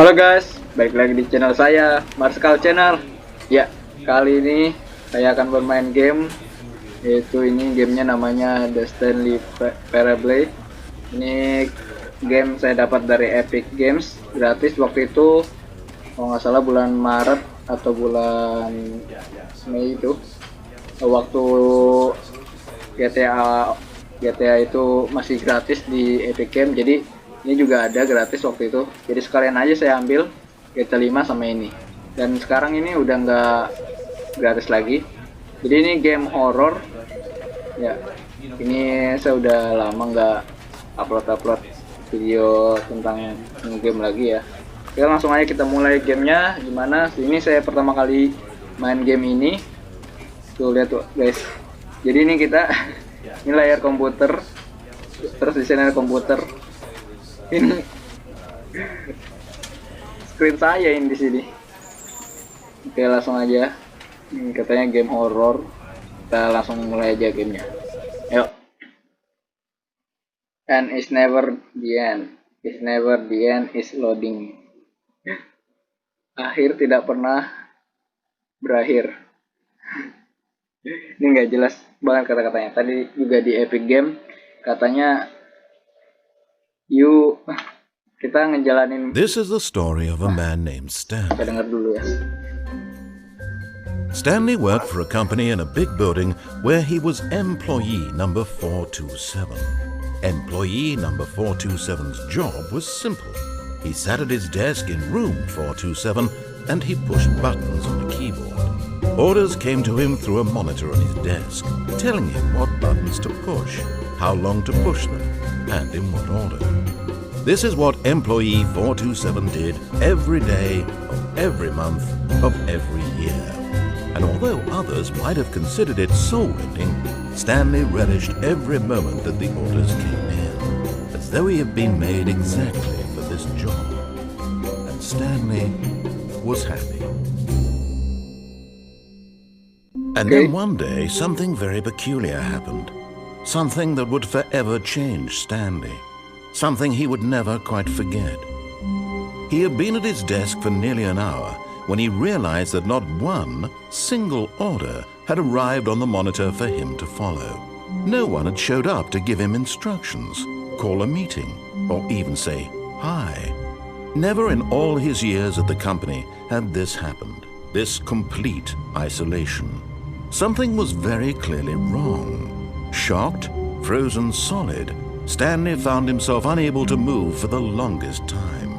Halo guys, balik lagi di channel saya, Marskal Channel. Ya, kali ini saya akan bermain game, yaitu ini gamenya namanya The Stanley Parable. Ini game saya dapat dari Epic Games, gratis waktu itu, kalau nggak salah bulan Maret atau bulan Mei itu, waktu GTA itu masih gratis di Epic Games. Jadi ini juga ada gratis waktu itu, jadi sekalian aja saya ambil GTA 5 sama ini. Dan sekarang ini udah nggak gratis lagi, jadi ini game horor ya. Ini saya udah lama nggak upload video tentang game lagi ya. Oke, langsung aja kita mulai gamenya. Gimana, ini saya pertama kali main game ini. Tuh lihat tuh guys, jadi ini kita ini layar komputer, terus di sini ada komputer. Ini screen saya ini di sini. Oke, langsung aja. Ini katanya game horror. Kita langsung mulai aja gamenya. Yuk. And it's never the end. It's never the end is loading. Akhir tidak pernah berakhir. Ini nggak jelas banget kata-katanya. Tadi juga di Epic Game katanya kita ngejalanin. This is the story of a man named Stanley. Kita dengar dulu ya. Stanley worked for a company in a big building where he was employee number 427. Employee number 427's job was simple. He sat at his desk in room 427 and he pushed buttons on a keyboard. Orders came to him through a monitor on his desk, telling him what buttons to push, how long to push them, and in what order. This is what employee 427 did every day of every month of every year. And although others might have considered it soul-rending, Stanley relished every moment that the orders came in, as though he had been made exactly for this job. And Stanley was happy. And then one day, something very peculiar happened. Something that would forever change Stanley. Something he would never quite forget. He had been at his desk for nearly an hour when he realized that not one single order had arrived on the monitor for him to follow. No one had showed up to give him instructions, call a meeting, or even say hi. Never in all his years at the company had this happened, this complete isolation. Something was very clearly wrong. Shocked, frozen solid, Stanley found himself unable to move for the longest time.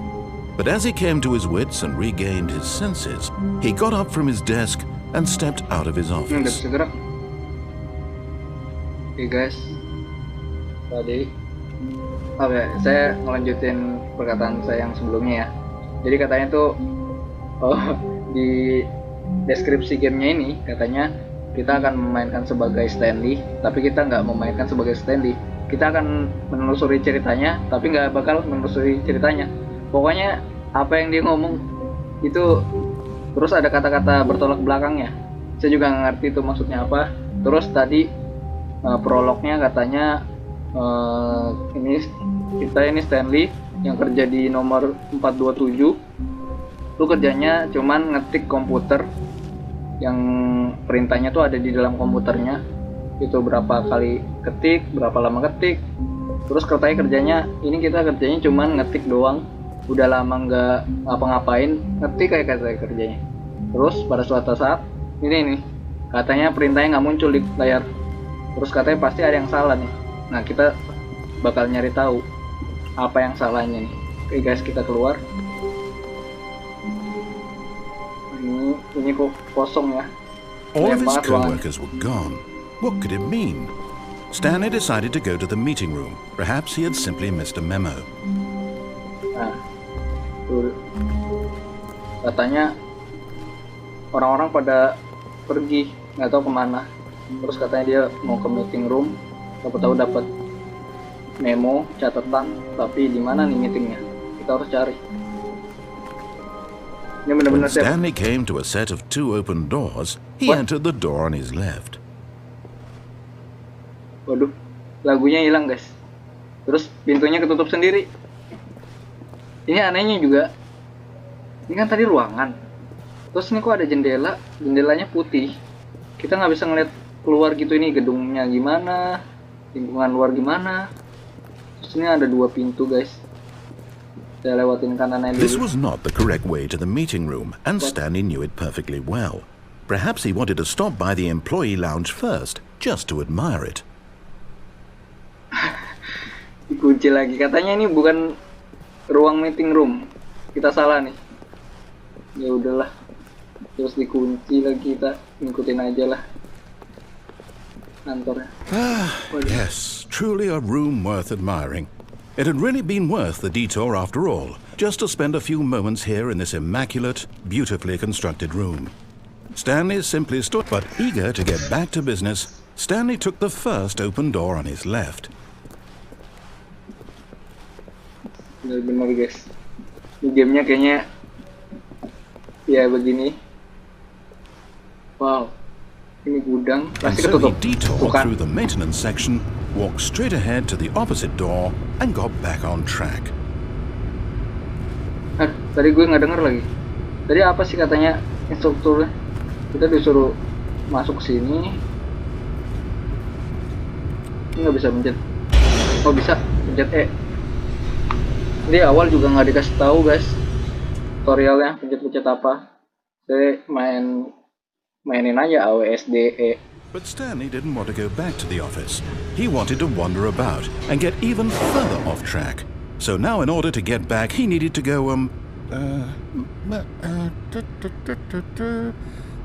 But as he came to his wits and regained his senses, he got up from his desk and stepped out of his office. Oke guys, tadi saya ngelanjutin perkataan saya yang sebelumnya ya. Jadi katanya tuh di deskripsi gamenya ini katanya kita akan memainkan sebagai Stanley, tapi kita nggak memainkan sebagai Stanley. Kita akan menelusuri ceritanya, tapi nggak bakal menelusuri ceritanya. Pokoknya apa yang dia ngomong itu, terus ada kata-kata bertolak belakangnya. Saya juga nggak ngerti itu maksudnya apa. Terus tadi prolognya katanya ini Stanley yang kerja di nomor 427. Lu kerjanya cuman ngetik komputer, yang perintahnya tuh ada di dalam komputernya. Itu berapa kali ketik, berapa lama ketik. Terus katanya kita kerjanya cuman ngetik doang. Udah lama nggak ngapa-ngapain, ngetik kayak katanya kerjanya. Terus pada suatu saat ini katanya perintahnya nggak muncul di layar. Terus katanya pasti ada yang salah nih. Nah, kita bakal nyari tahu apa yang salahnya nih. Oke guys, kita keluar. Ini kok kosong ya. All of his co-workers were gone. What could it mean? Stanley decided to go to the meeting room. Perhaps he had simply missed a memo. Nah, katanya orang-orang pada pergi, nggak tahu kemana. Terus katanya dia mau ke meeting room, tahu dapat memo, catatan, tapi di mana nih meetingnya? Kita harus cari. Ini benar-benar When Stanley came to a set of 2 open doors, he entered the door on his left. Waduh, lagunya hilang guys. Terus pintunya ketutup sendiri. Ini anehnya juga, Ini kan tadi ruangan. Terus ini kok ada jendela, jendelanya putih. Kita nggak bisa ngeliat keluar gitu, ini gedungnya gimana, lingkungan luar gimana. Terus ini ada 2 pintu guys. Saya lewatin kanannya dulu. This was not the correct way to the meeting room, and Stanley knew it perfectly well. Perhaps he wanted to stop by the employee lounge first, just to admire it. Dikunci lagi, katanya ini bukan ruang meeting room. Kita salah nih. Ya udahlah, terus dikunci lagi, kita ngikutin aja lah kantornya. Yes, truly a room worth admiring. It had really been worth the detour after all, just to spend a few moments here in this immaculate, beautifully constructed room. Stanley simply stood, but eager to get back to business, Stanley took the first open door on his left. Bener-bener guys, ini gamenya kayaknya ya begini. Wow, ini gudang And pasti so he ketutup. detoured Bukan. through the maintenance section, walked straight ahead to the opposite door, and got back on track. Tadi gue nggak denger lagi. Tadi apa sih katanya instrukturnya? Kita disuruh masuk sini. Ini nggak bisa pencet. Oh bisa, pencet E. Di awal juga nggak dikasih tahu guys tutorialnya pencet-pencet apa. Saya mainin aja AWSDE. But Stanley didn't want to go back to the office. He wanted to wander about and get even further off track. So now in order to get back, he needed to go,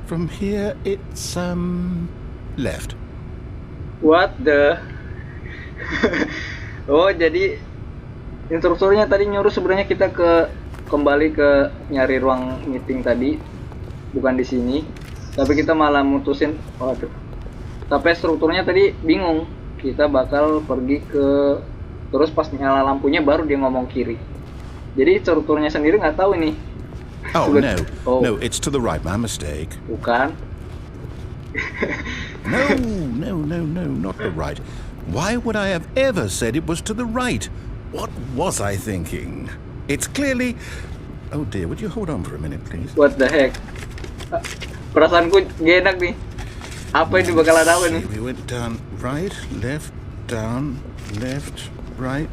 from here it's, left. What the? Oh, jadi instrukturnya tadi nyuruh sebenarnya kita kembali ke nyari ruang meeting tadi, bukan di sini. Tapi kita malah mutusin, waduh. Tapi strukturnya tadi bingung. Kita bakal pergi ke, terus pas nyala lampunya baru dia ngomong kiri. Jadi strukturnya sendiri nggak tahu ini. Oh, no, it's to the right, my mistake. Bukan. No, not the right. Why would I have ever said it was to the right? What was I thinking? It's clearly... Oh dear, would you hold on for a minute, please? What the heck? Perasaanku gak enak nih. Apa ini bakalan apa nih? We went down, right, left, down, left, right.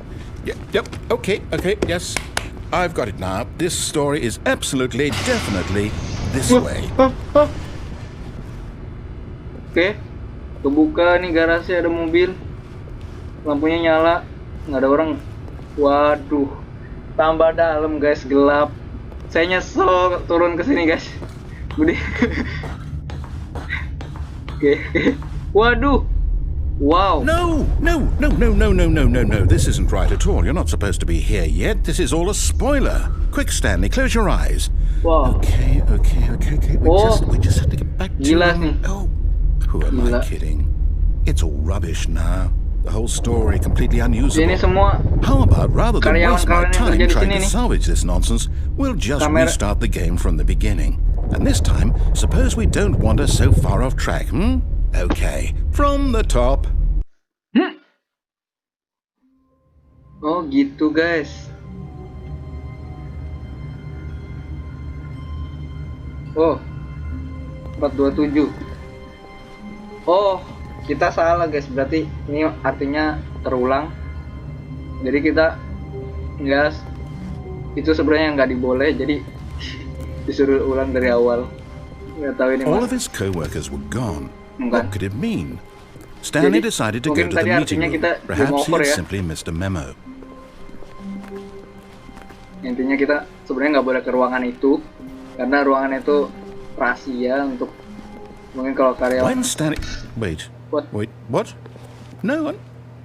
Yep, okay, yes. I've got it now. This story is absolutely, definitely this way. Oke, kebuka nih garasi, ada mobil, lampunya nyala, nggak ada orang. Waduh, tambah dalam guys, gelap. Saya nyesel turun ke sini guys. Budi. Oke. Waduh. Wow. No. This isn't right at all. You're not supposed to be here yet. This is all a spoiler. Quick, Stanley, close your eyes. Wow. Okay. We just have to get back to... Gila nih. Oh, who am I kidding? It's all rubbish now. The whole story completely unusable. Ini semua How about rather than waste my time yang trying to nih. salvage this nonsense, we'll just restart the game from the beginning. And this time, suppose we don't wander so far off track, Okay, from the top. Oh gitu guys. Oh 427. Oh, kita salah guys, berarti ini artinya terulang. Jadi kita nggak, itu sebenarnya nggak diboleh, jadi disuruh ulang dari awal. Nggak tahu ini. All of his co-workers were gone. Bukan. What could it mean? Stanley Jadi, decided to go mungkin to the tadi meeting artinya room. kita Perhaps he over had ya. simply missed a memo. Intinya kita sebenarnya nggak boleh ke ruangan itu karena ruangan itu rahasia untuk mungkin kalau karyawan. When Stanley... Wait, what? No,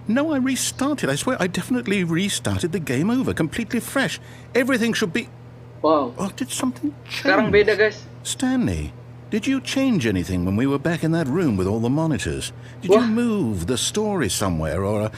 I restarted. I swear, I definitely restarted the game over, completely fresh. Everything should be... Wow. Oh, did something change? Sekarang beda guys. Stanley, did you change anything when we were back in that room with all the monitors? Did you move the story somewhere or...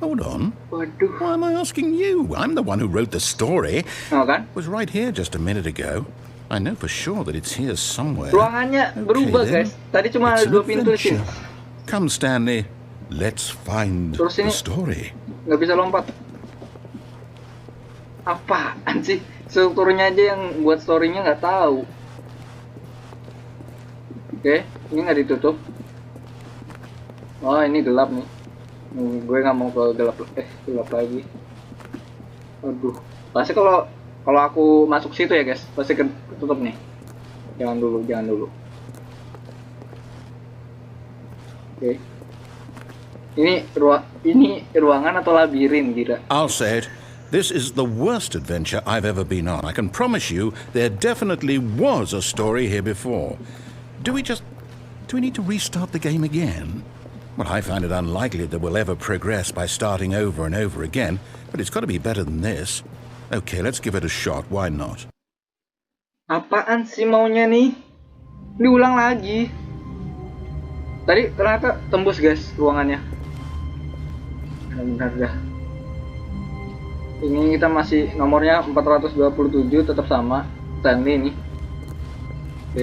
Hold on. Waduh. Why am I asking you? I'm the one who wrote the story. Oh kan? It was right here just a minute ago. I know for sure that it's here somewhere. Ruangannya berubah then. guys. Tadi cuma ada It's an 2 pintu di sini. adventure. Come, Stanley. Let's find Terus the ini story. nggak bisa lompat. Apaan sih? strukturnya aja yang buat storynya nggak tahu. Oke, ini nggak ditutup. Oh, ini gelap nih. Gue nggak mau ke gelap. Gelap lagi. Aduh, pasti kalau aku masuk situ ya guys, pasti ketutup nih. Jangan dulu. Oke. Ini ruangan atau labirin kira? I'll say it. This is the worst adventure I've ever been on. I can promise you there definitely was a story here before. Do we need to restart the game again? Well, I find it unlikely that we'll ever progress by starting over and over again, but it's got to be better than this. Okay, let's give it a shot. Why not? Apaan sih maunya nih? Diulang lagi. Tadi ternyata tembus guys ruangannya. Benar dah. Ini kita masih nomornya 427, tetap sama Stanley ini.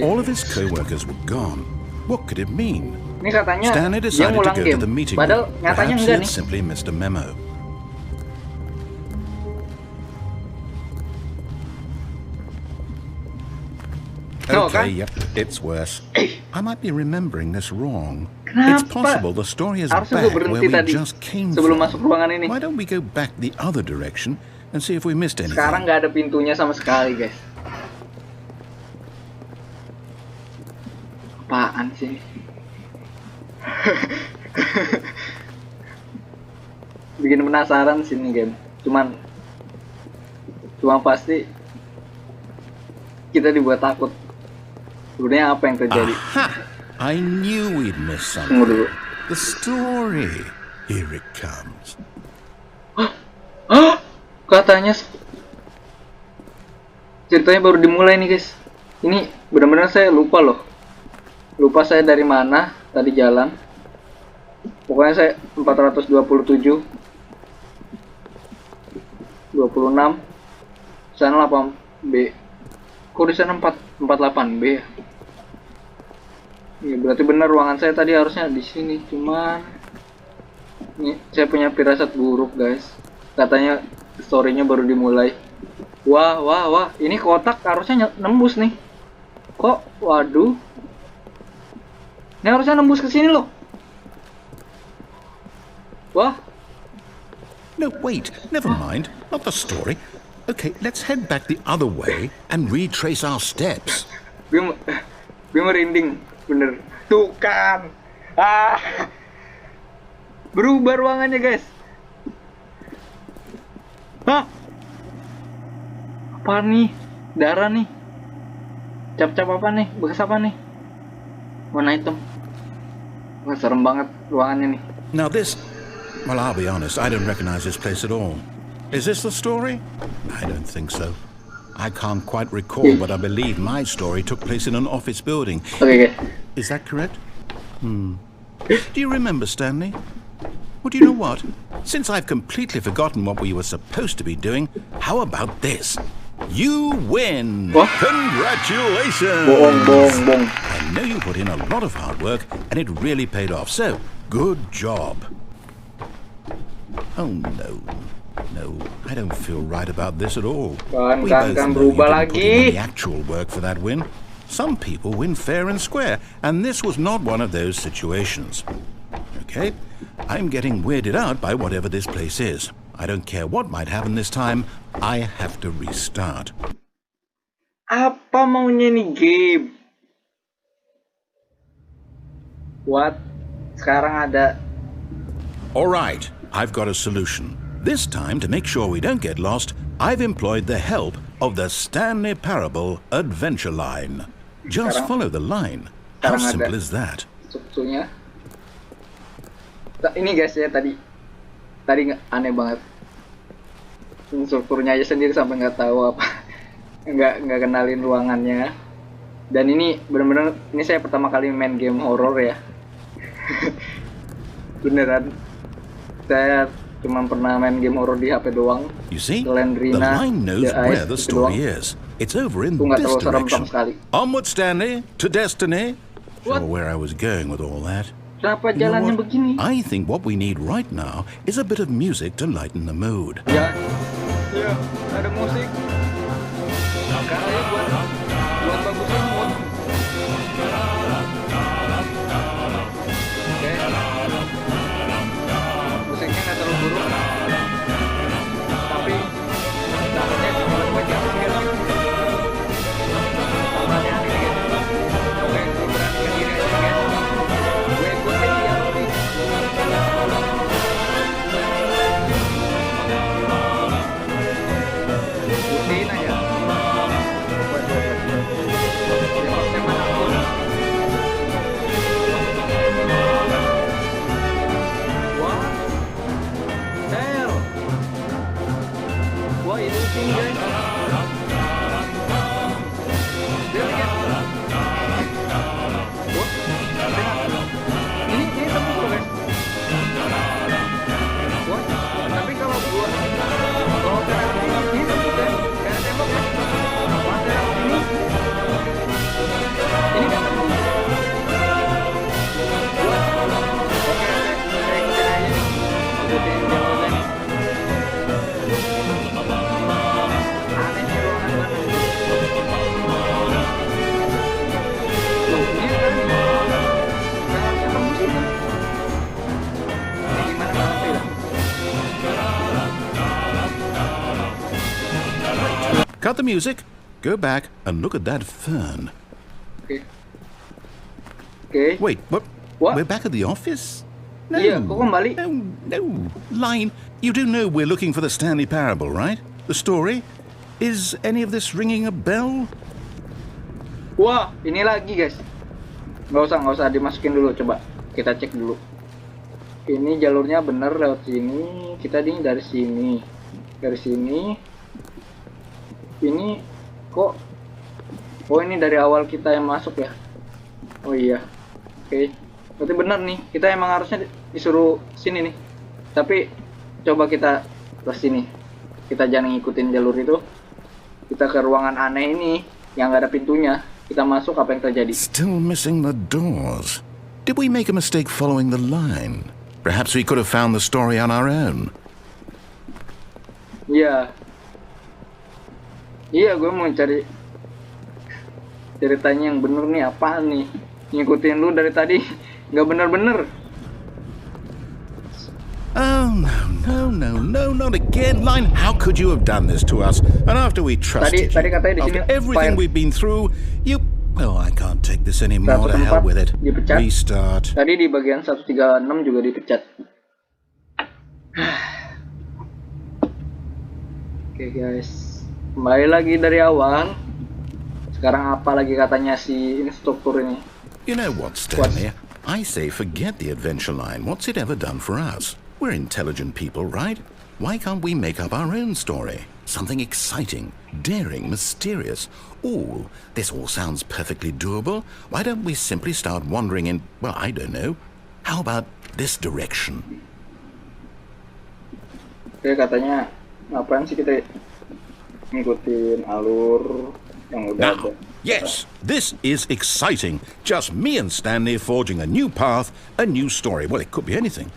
All of his co-workers were gone. What could it mean? Ini katanya Stanley dia decided to ngulang go game. to the meeting Padahal room. nyatanya Perhaps he enggak had nih. simply missed a memo. No, Okay, kan? yep, it's worse. I might be remembering this wrong. Kenapa? It's possible the story is Harusnya back gue where berhenti we tadi just came sebelum from. masuk ruangan ini. Why don't we go back the other direction and see if we missed anything? Sekarang nggak ada pintunya sama sekali guys. Apaan sih? Bikin penasaran sih ini game. Cuma pasti kita dibuat takut. Sebenarnya apa yang terjadi? Aha! I knew we'd miss Tunggu dulu. something. The story. Here it comes. Katanya ceritanya baru dimulai nih guys. Ini benar-benar saya lupa loh. Lupa saya dari mana tadi jalan. Pokoknya saya 427 26 sana 8B. Kok di sana 48B ya? Ya berarti benar ruangan saya tadi harusnya di sini, cuman ini saya punya firasat buruk guys. Katanya storynya baru dimulai. Wah, ini kotak harusnya nembus nih. Kok, waduh. Ini harusnya nembus ke sini loh. Wah. No, wait. Never mind. Not the story. Okay, let's head back the other way and retrace our steps. Gue merinding, bener. Tuh kan. Berubah ruangannya guys. Hah? Apa nih? Darah nih. Cap-cap apa nih? Bekas apa nih? Warna hitam. Wah, serem banget ruangannya nih. Now this... Well, I'll be honest, I don't recognize this place at all. Is this the story? I don't think so. I can't quite recall, but I believe my story took place in an office building. Okay. Is that correct? Do you remember, Stanley? Well, do you know what? Since I've completely forgotten what we were supposed to be doing, how about this? You win! What? Congratulations! Bohong. I know you put in a lot of hard work, and it really paid off, so good job. Oh, no, I don't feel right about this at all. We both know you didn't put in any actual work for that win. Some people win fair and square, and this was not one of those situations. Okay, I'm getting weirded out by whatever this place is. I don't care what might happen this time, I have to restart. Apa maunya nih game? What? Sekarang ada. Alright, I've got a solution. This time, to make sure we don't get lost, I've employed the help of the Stanley Parable Adventure Line. Just follow the line. How simple is that? Strukturnya. Ini guys ya tadi aneh banget. Strukturnya aja sendiri sampai nggak tahu apa, nggak kenalin ruangannya. Dan ini bener-bener ini saya pertama kali main game horor ya. Beneran. Saya cuma pernah main game horor di HP doang. You see, the line knows where the story is. It's over in this direction. Onward, Stanley, to destiny. Sure where I was going with all that. Kenapa jalannya begini? I think what we need right now is a bit of music to lighten the mood. Ya, ada musik. Karena buat bagusin mood. Oke. Musiknya nggak terlalu buruk, tapi takutnya tiba-tiba jangan gitu. Tambahnya aneh gitu. Oke, gue beranikan diri aja guys. Gue ikutin dia nih. Ikutin aja. Yang manapun. Wah, Del. Wah, ini sih guys. Del lihat. Wah, ini tembus loh guys. Wah, tapi kalau cara ini tembus ya, kayak tembok ya. Wah, cara ini kan tembus. Wah, oke, saya ikutin aja. Ikutin jalurnya nih. Aneh sih ruangan mana. Loh, ini kan harusnya tembus ini. Ini gimana banget ya? Cut the music, go back and look at that fern. Oke. Oke. Wait, what? What? We're back at the office? No. Iya, kok kembali? No. Line, you do know we're looking for the Stanley Parable, right? The story? Is any of this ringing a bell? Wah, ini lagi guys. Nggak usah dimasukin dulu, coba kita cek dulu. Ini jalurnya bener lewat sini. Kita dari sini. Dari sini. Ini kok? Oh, ini dari awal kita yang masuk ya? Oh iya. Oke. Berarti bener nih. Kita emang harusnya disuruh sini nih. Tapi coba kita ke sini. Kita jangan ngikutin jalur itu. Kita ke ruangan aneh ini yang nggak ada pintunya. Kita masuk, apa yang terjadi? Still missing the doors. Did we make a mistake following the line? Perhaps we could have found the story on our own. Iya. Iya, gue mau cari ceritanya yang bener nih, apaan nih? Ngikutin lu dari tadi nggak bener-bener. Oh, no, not again, Line. How could you have done this to us? And after we trusted Tadi katanya di you, sini after everything fire. we've been through, you... Oh, I can't take this anymore. To hell with it. Dipecat. Restart. Tadi di bagian 136 juga dipecat. Oke guys, kembali lagi dari awal. Sekarang apa lagi katanya si instruktur ini? You know what, Stanley? I say forget the adventure line. What's it ever done for us? We're intelligent people, right? Why can't we make up our own story? Something exciting, daring, mysterious. Ooh, this all sounds perfectly doable. Why don't we simply start wandering in, well, I don't know. How about this direction? Oke, katanya ngapain sih kita ngikutin alur yang udah ada? Yes, this is exciting. Just me and Stanley forging a new path, a new story. Well, it could be anything.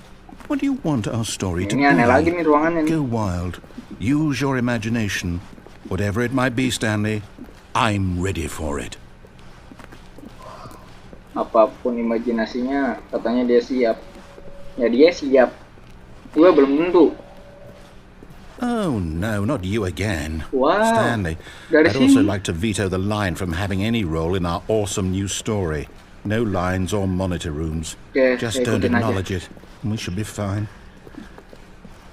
What do you want our story to be? Ini aneh lagi nih ruangannya nih. Go wild. Use your imagination. Whatever it might be, Stanley, I'm ready for it. Apapun imajinasinya, katanya dia siap. Ya dia siap. Gue belum tentu. Oh no, not you again. Wow. Stanley, Dari I'd also sini. like to veto the line from having any role in our awesome new story. No lines or monitor rooms. Oke, Just saya don't ikutin acknowledge aja. it. We should be fine.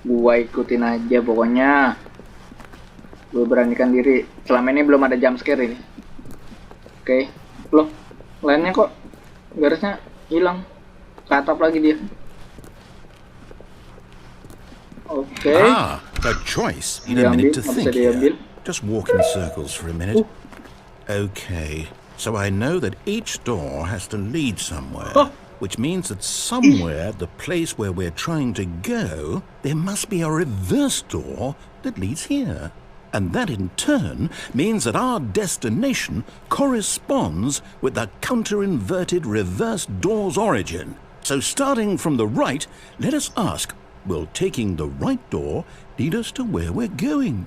Gua ikutin aja pokoknya. Gue beranikan diri. Selama ini belum ada jump scare ini. Oke. Loh, lainnya kok garisnya hilang. Ke atap lagi dia. Oke. Ah, a choice. Need a minute to Diambil, nggak think bisa diambil. here. Just walk in circles for a minute. Okay, so I know that each door has to lead somewhere. Oh. Which means that somewhere, the place where we're trying to go, there must be a reverse door that leads here. And that in turn means that our destination corresponds with the counter-inverted reverse door's origin. So starting from the right, let us ask, will taking the right door lead us to where we're going?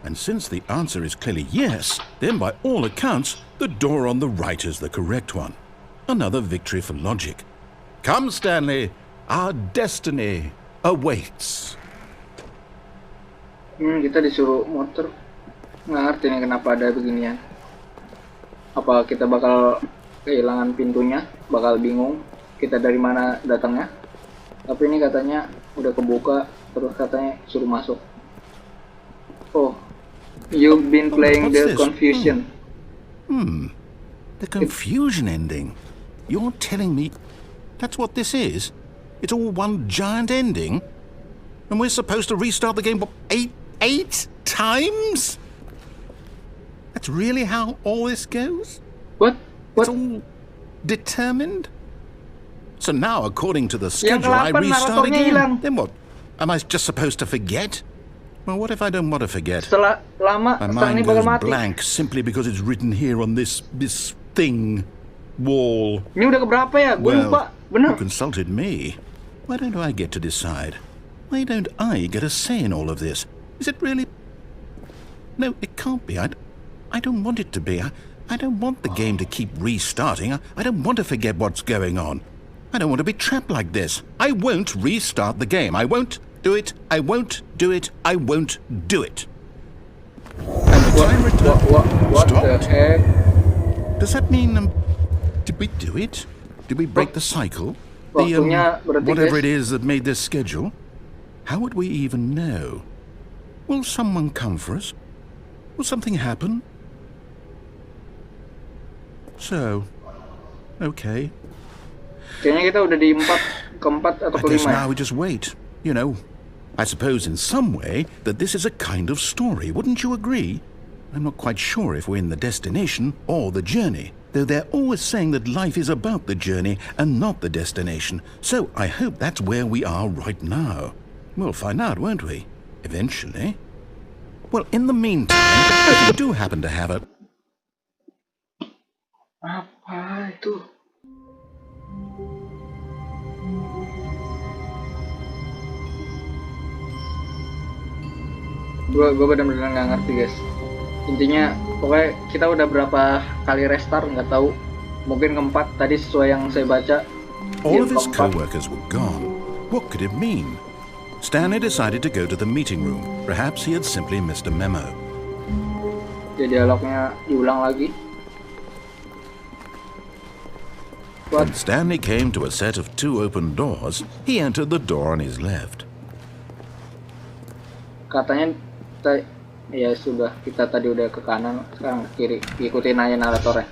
And since the answer is clearly yes, then by all accounts, the door on the right is the correct one. Another victory for logic. Come, Stanley, our destiny awaits. Kita disuruh muter. Nggak ngerti nih kenapa ada beginian. Apa kita bakal kehilangan pintunya, bakal bingung kita dari mana datangnya. Tapi ini katanya udah kebuka, terus katanya suruh masuk. Oh, you've been playing the confusion. The confusion ending. You're telling me that's what this is? It's all one giant ending? And we're supposed to restart the game, what, eight times? That's really how all this goes? What? It's all determined? So now, according to the schedule, I restart again. Then what? Am I just supposed to forget? Well, what if I don't want to forget? Setelah lama, my mind goes blank simply because it's written here on this thing, wall. Ini udah keberapa ya? Gue lupa. Bener. You consulted me. Why don't I get to decide? Why don't I get a say in all of this? Is it really? No, it can't be. I don't want it to be. I don't want the game to keep restarting. I don't want to forget what's going on. I don't want to be trapped like this. I won't restart the game. I won't do it. I won't do it. I won't do it. And the timer what the heck? Does that mean, did we do it? Did we break the cycle? Whatever it is that made this schedule? How would we even know? Will someone come for us? Will something happen? So, okay. Kayaknya kita udah di keempat atau kelima. I guess now we just wait. You know, I suppose in some way that this is a kind of story. Wouldn't you agree? I'm not quite sure if we're in the destination or the journey, though they're always saying that life is about the journey and not the destination. So I hope that's where we are right now. We'll find out, won't we? Eventually. Well, in the meantime, if you do happen to have a... Apa itu? Gue benar-benar nggak ngerti, guys. Intinya pokoknya kita udah berapa kali restart nggak tahu. Mungkin keempat tadi sesuai yang saya baca. All of his co-workers were gone. What could it mean? Stanley decided to go to the meeting room. Perhaps he had simply missed a memo. Ya, dialognya diulang lagi. When Stanley came to a set of 2 open doors, he entered the door on his left. Katanya ya sudah, kita tadi udah ke kanan, sekarang ke kiri. Ikutin aja naratornya.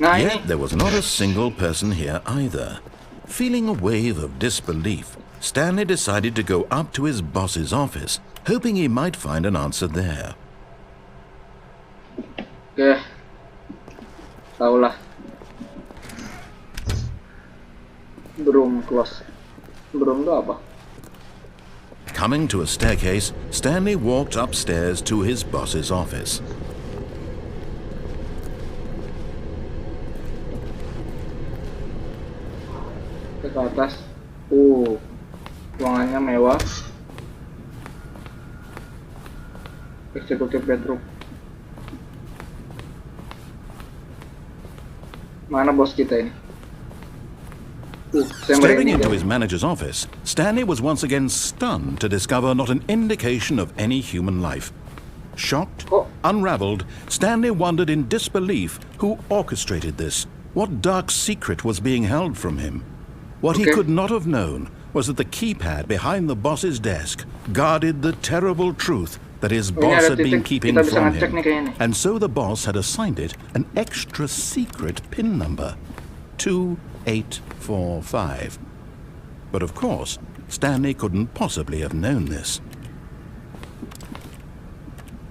Yet there was not a single person here either. Feeling a wave of disbelief, Stanley decided to go up to his boss's office, hoping he might find an answer there. Oke, tahulah. Broom close. Broom itu apa? Coming to a staircase, Stanley walked upstairs to his boss's office. Ke atas. Ruangannya mewah. Executive bedroom. Mana bos kita ini? Stepping into his manager's office, Stanley was once again stunned to discover not an indication of any human life. Shocked, unraveled, Stanley wondered in disbelief who orchestrated this, what dark secret was being held from him. What he could not have known was that the keypad behind the boss's desk guarded the terrible truth that his boss had been keeping from him. And so the boss had assigned it an extra secret PIN number, 2845. But of course, Stanley couldn't possibly have known this.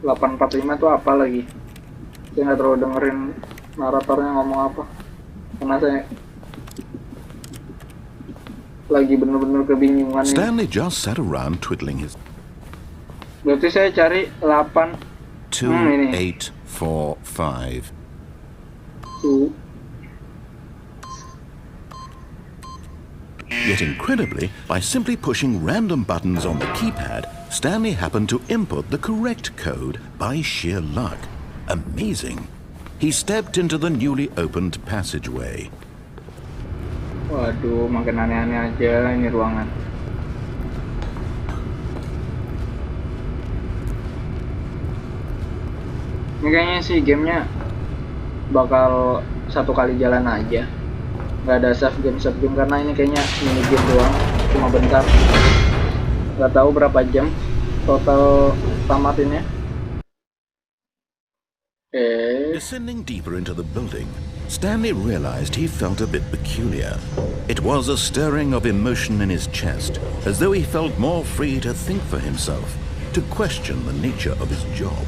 845 itu apa lagi? Saya nggak terlalu dengerin naratornya ngomong apa, karena saya lagi bener-bener kebingungan. Stanley just sat around twiddling his... Berarti saya cari 2845. 2 Yet incredibly, by simply pushing random buttons on the keypad, Stanley happened to input the correct code by sheer luck. Amazing. He stepped into the newly opened passageway. Waduh, makin aneh-aneh aja ini ruangan. Ini kayaknya sih gamenya bakal satu kali jalan aja. Nggak ada save game karena ini kayaknya mini game doang, cuma bentar. Nggak tahu berapa jam total tamatinnya. Descending deeper into the building, Stanley realized he felt a bit peculiar. It was a stirring of emotion in his chest, as though he felt more free to think for himself, to question the nature of his job.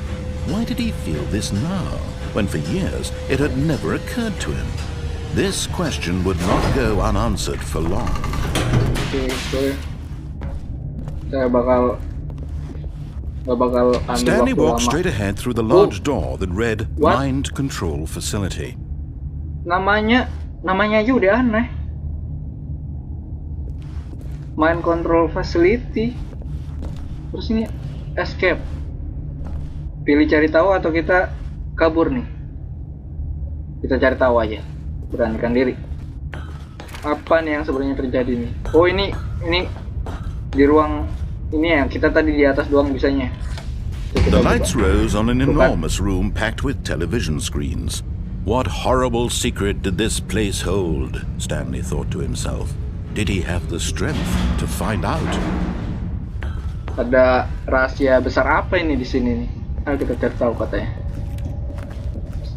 Why did he feel this now, when for years it had never occurred to him? This question would not go unanswered for long. Stanley walked straight ahead through the large door that read Mind Control Facility. Namanya aja udah aneh. Mind Control Facility. Terus ini escape. Pilih cari tahu atau kita kabur nih. Kita cari tahu aja. Beranikan diri. Apa nih yang sebenarnya terjadi nih? Oh ini di ruang ini ya, kita tadi di atas doang bisanya. The lights rose on an enormous room packed with television screens. What horrible secret did this place hold? Stanley thought to himself. Did he have the strength to find out? Ada rahasia besar apa ini di sini nih? Ayo kita cari tahu katanya.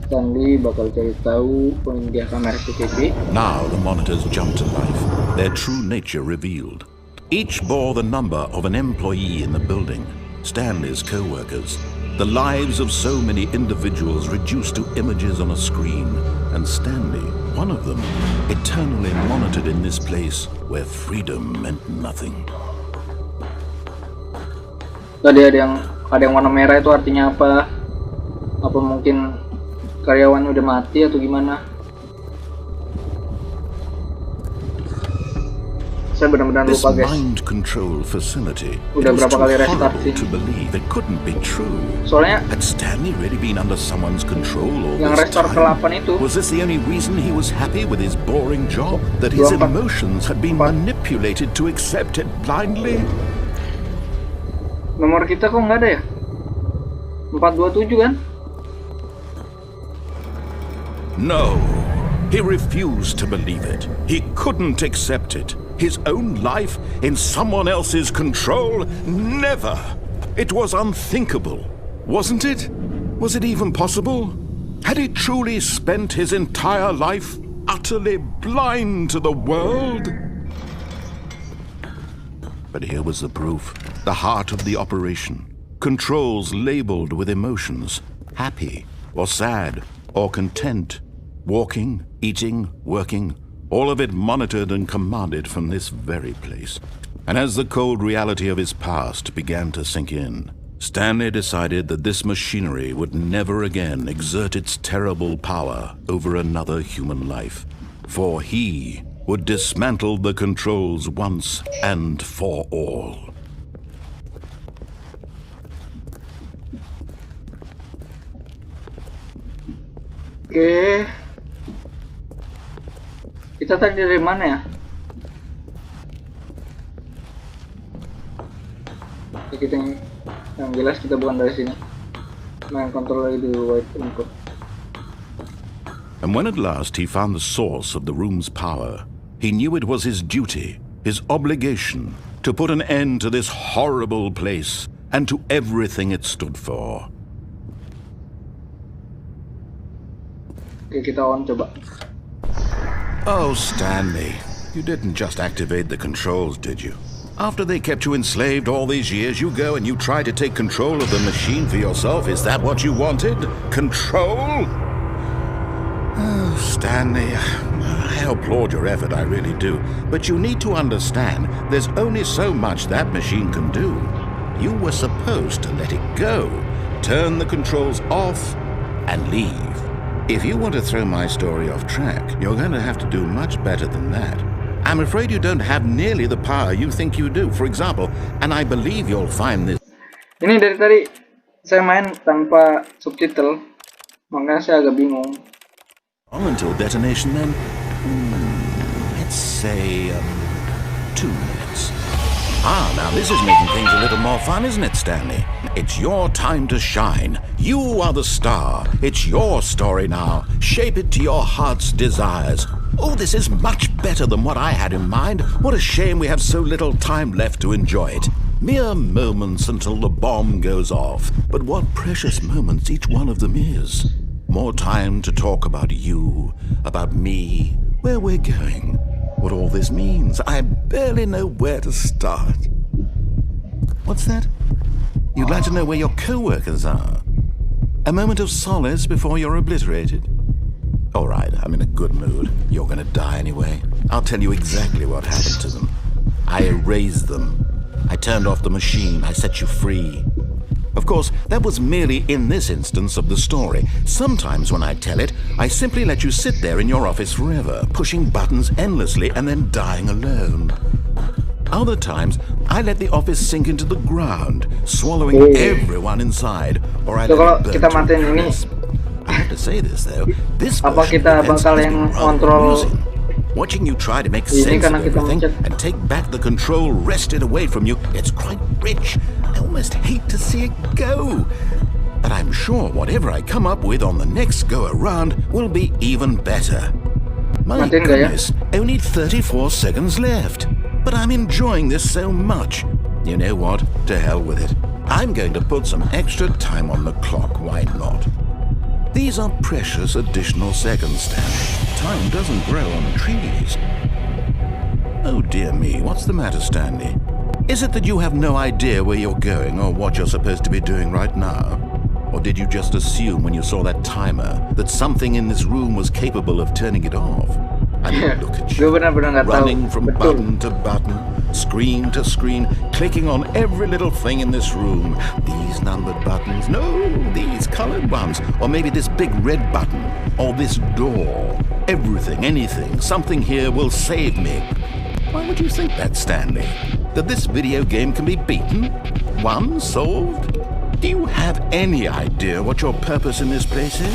Stanley bakal cari tahu pengundiah kamera CCTV. Now the monitors jumped to life, their true nature revealed. Each bore the number of an employee in the building, Stanley's co-workers, the lives of so many individuals reduced to images on a screen, and Stanley, one of them, eternally monitored in this place where freedom meant nothing. Tadi ada yang warna merah itu artinya apa? Apa mungkin karyawan udah mati atau gimana? Saya benar-benar lupa guys. Mind control facility. Udah berapa kali restart sih? To believe it couldn't be true. Soalnya had Stanley really been under someone's control all yang this restart time? ke-8 itu. Was this the only reason he was happy with his boring job? That his emotions had been manipulated to accept it blindly? Nomor kita kok nggak ada ya? 427 kan? No, he refused to believe it. He couldn't accept it. His own life in someone else's control? Never! It was unthinkable, wasn't it? Was it even possible? Had he truly spent his entire life utterly blind to the world? But here was the proof, the heart of the operation. Controls labeled with emotions, happy or sad or content, walking, eating, working, all of it monitored and commanded from this very place. And as the cold reality of his past began to sink in, Stanley decided that this machinery would never again exert its terrible power over another human life, for he would dismantle the controls once and for all. Oke. Kita tadi dari mana ya? Oke, kita yang jelas kita bukan dari sini. Main kontrol lagi di white input. And when at last he found the source of the room's power, he knew it was his duty, his obligation, to put an end to this horrible place and to everything it stood for. Oke, kita on coba. Oh, Stanley, you didn't just activate the controls, did you? After they kept you enslaved all these years, you go and you try to take control of the machine for yourself. Is that what you wanted? Control? Oh, Stanley, I applaud your effort, I really do. But you need to understand, there's only so much that machine can do. You were supposed to let it go, turn the controls off, and leave. If you want to throw my story off track, you're going to have to do much better than that. I'm afraid you don't have nearly the power you think you do. For example, and I believe you'll find this. Ini dari tadi saya main tanpa subtitle, makanya saya agak bingung. Until detonation, then, let's say 2 minutes. Now this is making things a little more fun, isn't it, Stanley? It's your time to shine. You are the star. It's your story now. Shape it to your heart's desires. Oh, this is much better than what I had in mind. What a shame we have so little time left to enjoy it. Mere moments until the bomb goes off. But what precious moments each one of them is. More time to talk about you, about me, where we're going, what all this means. I barely know where to start. What's that? You'd like to know where your co-workers are? A moment of solace before you're obliterated? All right, I'm in a good mood. You're gonna die anyway. I'll tell you exactly what happened to them. I erased them. I turned off the machine. I set you free. Of course, that was merely in this instance of the story. Sometimes when I tell it, I simply let you sit there in your office forever, pushing buttons endlessly and then dying alone. Other times, I let the office sink into the ground, swallowing everyone inside, or I let it burn to a crisp. I have to say this though, this version of events has been rather amusing. Watching you try to make sense of everything and take back the control wrested away from you, it's quite rich. I almost hate to see it go. But I'm sure whatever I come up with on the next go-around will be even better. My goodness, only 34 seconds left. But I'm enjoying this so much. You know what? To hell with it. I'm going to put some extra time on the clock, why not? These are precious additional seconds, Stanley. Time doesn't grow on trees. Oh dear me, what's the matter, Stanley? Is it that you have no idea where you're going or what you're supposed to be doing right now? Or did you just assume when you saw that timer that something in this room was capable of turning it off? I mean, look at you, running from button to button, screen to screen, clicking on every little thing in this room. These numbered buttons, no, these colored ones, or maybe this big red button, or this door. Everything, anything, something here will save me. Why would you think that, Stanley? That this video game can be beaten? Won? Solved? Do you have any idea what your purpose in this place is?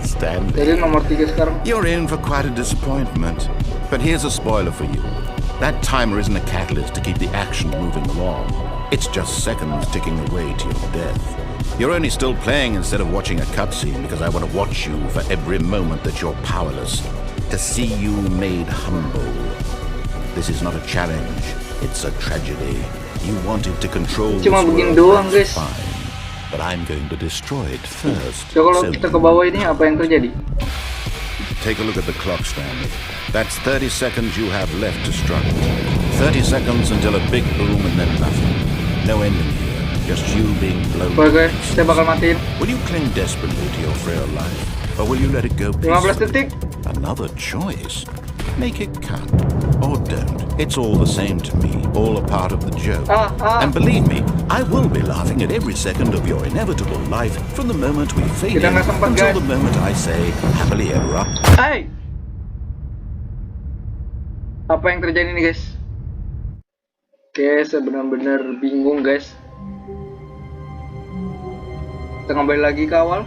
Stanley, you're in for quite a disappointment. But here's a spoiler for you. That timer isn't a catalyst to keep the action moving along. It's just seconds ticking away to your death. You're only still playing instead of watching a cutscene because I want to watch you for every moment that you're powerless. To see you made humble. This is not a challenge. It's a tragedy. You wanted to control this world, that's fine. But I'm going to destroy it first. So kalau kita ke bawah ini apa yang terjadi? Take a look at the clock, Stanley. That's 30 seconds you have left to struggle. 30 seconds until a big boom and then nothing. No ending here. Just you being blown. Oke, saya bakal matiin. Will you cling desperately to your frail life? Or will you let it go peacefully? 15 detik. Another choice. Make it count. Or don't. It's all the same to me. All a part of the joke. And believe me, I will be laughing at every second of your inevitable life from the moment we fade in until the moment I say happily ever after. Hai. Apa yang terjadi nih, guys? Oke, saya benar-benar bingung, guys. Kita kembali lagi ke awal.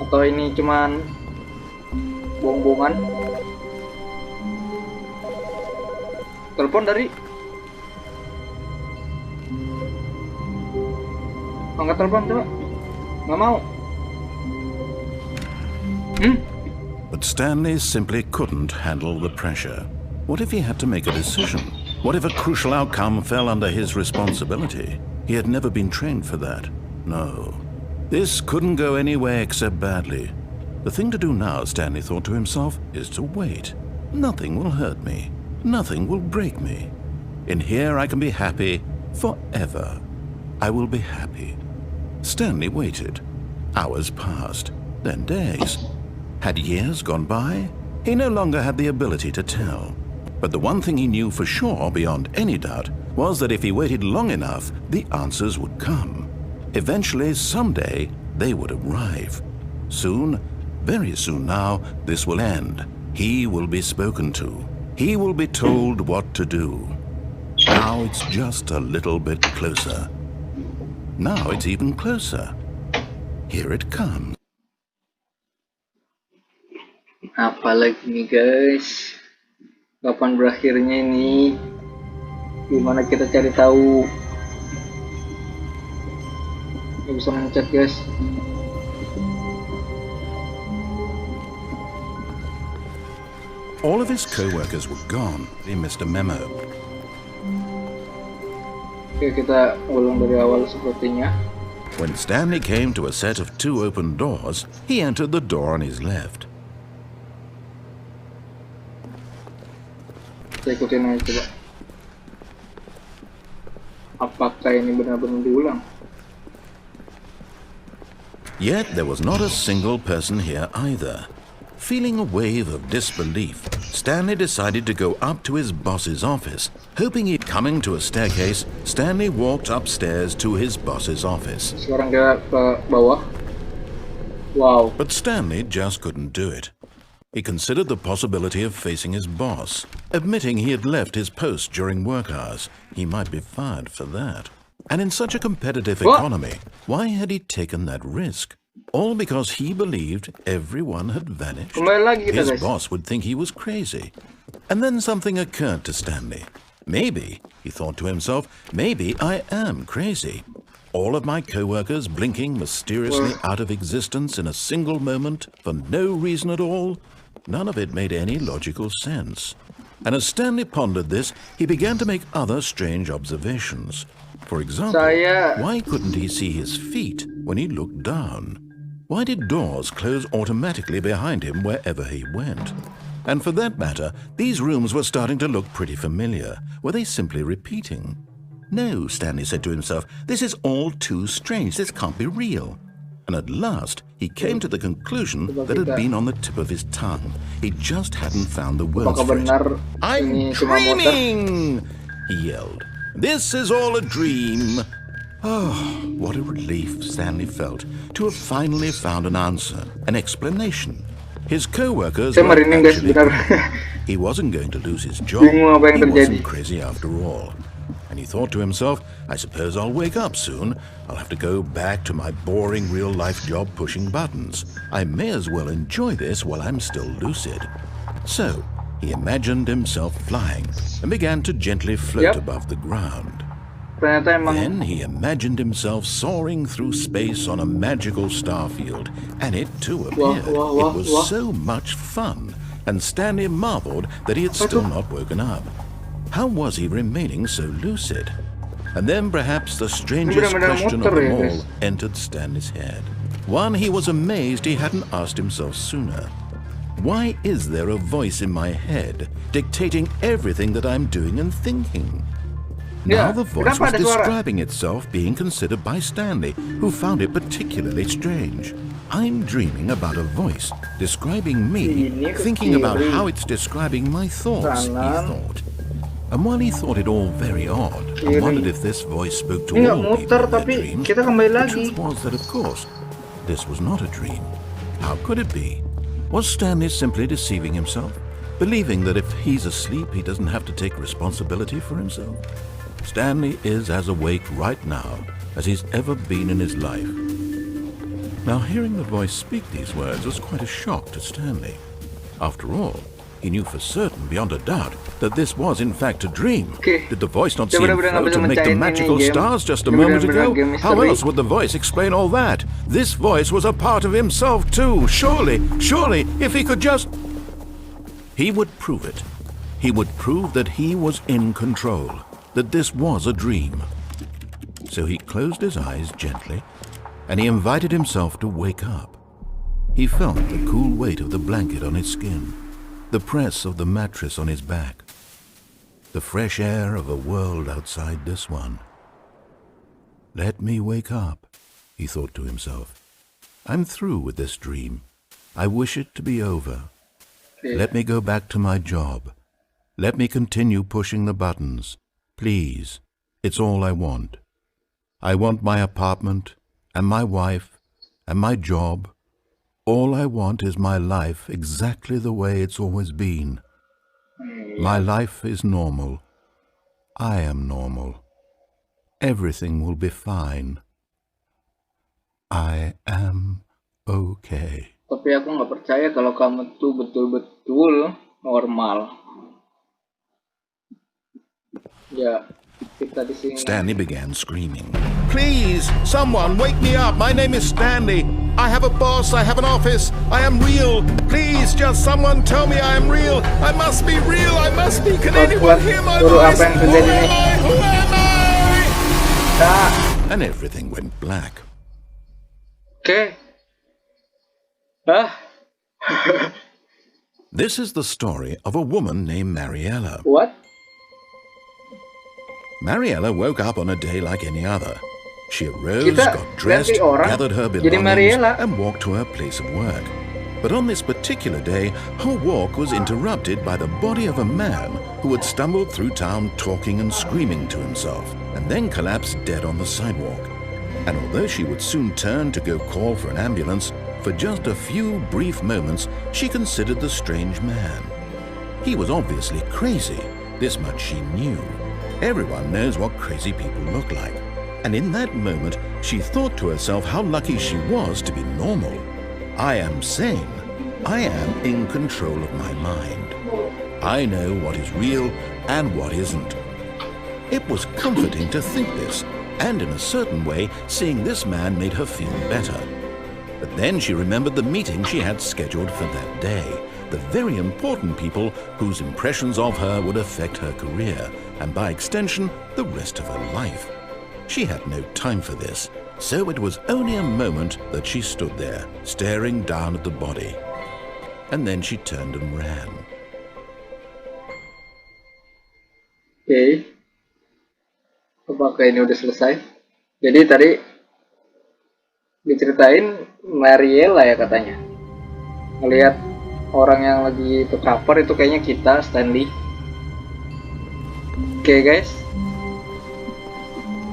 Atau ini cuman bohong-bohongan? Telepon dari angkat telepon coba. Nggak mau. But Stanley simply couldn't handle the pressure. What if he had to make a decision? What if a crucial outcome fell under his responsibility? He had never been trained for that. No. This couldn't go any way except badly. The thing to do now, Stanley thought to himself, is to wait. Nothing will hurt me. Nothing will break me. In here I can be happy forever. I will be happy. Stanley waited. Hours passed, then days. Had years gone by? He no longer had the ability to tell. But the one thing he knew for sure, beyond any doubt, was that if he waited long enough, the answers would come. Eventually, someday, they would arrive. Soon, very soon now, this will end. He will be spoken to. He will be told what to do. Now it's just a little bit closer. Now it's even closer. Here it comes. Apalagi nih guys, kapan berakhirnya ini? Gimana kita cari tahu? Nggak bisa mencet guys. All of his co-workers were gone. He missed a memo. Oke, kita ulang dari awal sepertinya. When Stanley came to a set of 2 open doors, he entered the door on his left. Kita ikutin aja coba. Apakah ini benar-benar diulang? Yet there was not a single person here either. Feeling a wave of disbelief, Stanley decided to go up to his boss's office. Hoping he'd coming to a staircase, Stanley walked upstairs to his boss's office. Sekarang kita ke bawah. Wow. But Stanley just couldn't do it. He considered the possibility of facing his boss, admitting he had left his post during work hours. He might be fired for that. And in such a competitive economy, why had he taken that risk? All because he believed everyone had vanished. His boss would think he was crazy. And then something occurred to Stanley. Maybe, he thought to himself, maybe I am crazy. All of my co-workers blinking mysteriously out of existence in a single moment for no reason at all. None of it made any logical sense. And as Stanley pondered this, he began to make other strange observations. For example, why couldn't he see his feet when he looked down? Why did doors close automatically behind him wherever he went? And for that matter, these rooms were starting to look pretty familiar. Were they simply repeating? No, Stanley said to himself, this is all too strange. This can't be real. And at last, he came to the conclusion that had been on the tip of his tongue. He just hadn't found the words for it. I'm dreaming! He yelled. This is all a dream. Oh, what a relief Stanley felt to have finally found an answer, an explanation. His co-workers were actually he wasn't going to lose his job. He wasn't crazy after all. And he thought to himself, I suppose I'll wake up soon. I'll have to go back to my boring real-life job pushing buttons. I may as well enjoy this while I'm still lucid. So, he imagined himself flying and began to gently float above the ground. Then he imagined himself soaring through space on a magical star field, and it too appeared. It was so much fun, and Stanley marveled that he had still not woken up. How was he remaining so lucid? And then perhaps the strangest question of them all entered Stanley's head. One he was amazed he hadn't asked himself sooner. Why is there a voice in my head dictating everything that I'm doing and thinking? Now the voice was describing itself being considered by Stanley, who found it particularly strange. I'm dreaming about a voice describing me, thinking about how it's describing my thoughts, he thought. And while he thought it all very odd, and wondered if this voice spoke to all people in their dreams, the truth was that, of course, this was not a dream. How could it be? Was Stanley simply deceiving himself, believing that if he's asleep, he doesn't have to take responsibility for himself? Stanley is as awake right now as he's ever been in his life. Now, hearing the voice speak these words was quite a shock to Stanley. After all, he knew for certain, beyond a doubt, that this was in fact a dream. Did the voice not see him float and make the magical stars just a moment ago? How else would the voice explain all that? This voice was a part of himself too. Surely, if he could just... He would prove it. He would prove that he was in control, that this was a dream. So he closed his eyes gently, and he invited himself to wake up. He felt the cool weight of the blanket on his skin, the press of the mattress on his back, the fresh air of a world outside this one. Let me wake up, he thought to himself. I'm through with this dream. I wish it to be over. Let me go back to my job. Let me continue pushing the buttons. Please, it's all I want. I want my apartment, and my wife, and my job, All I want is my life exactly the way it's always been. My life is normal. I am normal. Everything will be fine. I am okay. Tapi aku nggak percaya kalau kamu tuh betul-betul normal. Ya, kita di sini. Stanley began screaming. Please, someone wake me up. My name is Stanley. I have a boss. I have an office. I am real. Please, just someone tell me I am real. I must be real. I must be. Can anyone hear my voice? Who am I? Who am I? And everything went black. Okay. This is the story of a woman named Mariella. What? Mariella woke up on a day like any other. She arose, got dressed, gathered her belongings, and walked to her place of work. But on this particular day, her walk was interrupted by the body of a man who had stumbled through town talking and screaming to himself, and then collapsed dead on the sidewalk. And although she would soon turn to go call for an ambulance, for just a few brief moments she considered the strange man. He was obviously crazy, this much she knew. Everyone knows what crazy people look like. And in that moment, she thought to herself how lucky she was to be normal. I am sane. I am in control of my mind. I know what is real and what isn't. It was comforting to think this, and in a certain way, seeing this man made her feel better. But then she remembered the meeting she had scheduled for that day, the very important people whose impressions of her would affect her career, and by extension, the rest of her life. She had no time for this, so it was only a moment that she stood there, staring down at the body. And then she turned and ran. Okay. Apakah ini udah selesai? Jadi tadi diceritain Mariella ya katanya. Ngelihat orang yang lagi terkapar itu kayaknya kita, Stanley. Oke guys.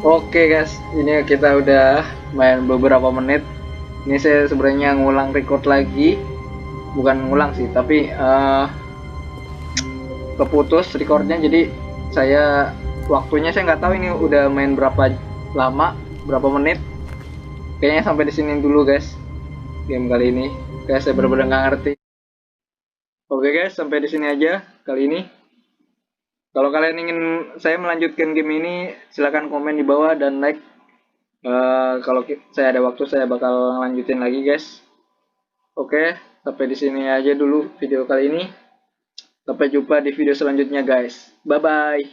Oke guys, ini kita udah main beberapa menit. Ini saya sebenarnya ngulang record lagi. Bukan ngulang sih, tapi keputus recordnya. Jadi saya waktunya saya nggak tahu ini udah main berapa lama, berapa menit. Kayaknya sampai di sini dulu guys. Game kali ini. Guys, saya benar-benar nggak ngerti. Oke guys, sampai di sini aja kali ini. Kalau kalian ingin saya melanjutkan game ini, silahkan komen di bawah dan like. Kalau saya ada waktu, saya bakal lanjutin lagi guys. Oke, sampai di sini aja dulu video kali ini. Sampai jumpa di video selanjutnya guys. Bye bye.